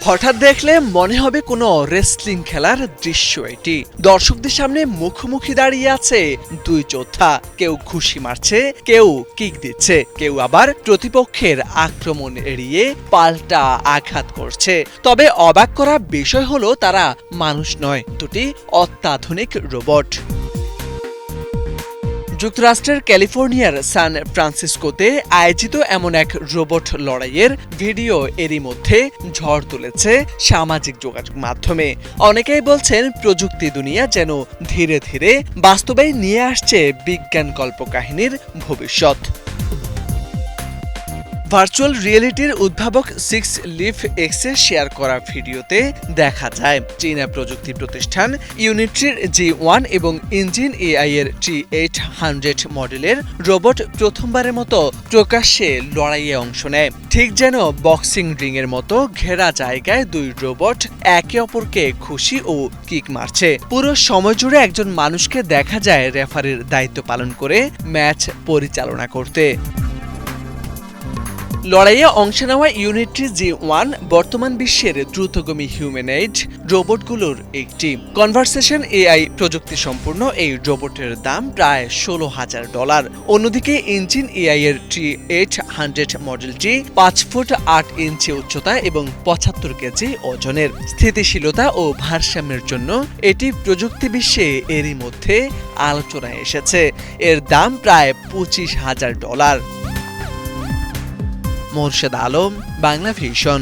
হঠাৎ দেখলে মনে হবে কোনো রেসলিং খেলার দৃশ্য এটি। দর্শকদের সামনে মুখোমুখি দাঁড়িয়ে আছে দুই যোদ্ধা, কেউ ঘুষি মারছে, কেউ কিক দিচ্ছে, কেউ আবার প্রতিপক্ষের আক্রমণ এড়িয়ে পাল্টা আঘাত করছে। তবে অবাক করা বিষয় হলো তারা মানুষ নয়, দুটি অত্যাধুনিক রোবট। যুক্তরাষ্ট্রের ক্যালিফোর্নিয়ার সান ফ্রান্সিসকোতে আয়োজিত এমন এক রোবট লড়াইয়ের ভিডিও এরই মধ্যে ঝড় তুলেছে সামাজিক যোগাযোগ মাধ্যমে। অনেকেই বলছেন প্রযুক্তি দুনিয়া যেন ধীরে ধীরে বাস্তবে নিয়ে আসছে বিজ্ঞান কল্পকাহিনীর ভবিষ্যৎ। ভার্চুয়াল রিয়েলিটির উদ্ভাবক 6 লিভ এক্সে শেয়ার করা ভিডিওতে দেখা যায় চীনা প্রযুক্তি প্রতিষ্ঠান ইউনিট্রির G1 এবং ইঞ্জিন এআই এর G800 মডেলের রোবট প্রথমবারের মতো প্রকাশ্যে লড়াইয়ে অংশ নেয়। ঠিক যেন বক্সিং রিং এর মতো ঘেরা জায়গায় দুই রোবট একে অপরকে ঘুষি ও কিক মারছে। পুরো সময় জুড়ে একজন মানুষকে দেখা যায় রেফারির দায়িত্ব পালন করে ম্যাচ পরিচালনা করতে। লড়াইয়ে অংশ নেওয়া ইউনিট্রি G1 বর্তমান বিশ্বের দ্রুতগামী হিউম্যানয়েড রোবটগুলোর একটি। কনভারসেশন এআই প্রযুক্তি সম্পূর্ণ এই রোবটের দাম প্রায় $16,000। অন্যদিকে ইঞ্জিন এআই এর G800 মডেলটি 5 ফুট 8 ইঞ্চি উচ্চতা এবং 75 কেজি ওজনের। স্থিতিশীলতা ও ভারসাম্যের জন্য এটি প্রযুক্তি বিশ্বে এরই মধ্যে আলোচনায় এসেছে। এর দাম প্রায় $25,000। মোরশেদ আলম, বাংলা ভিশন।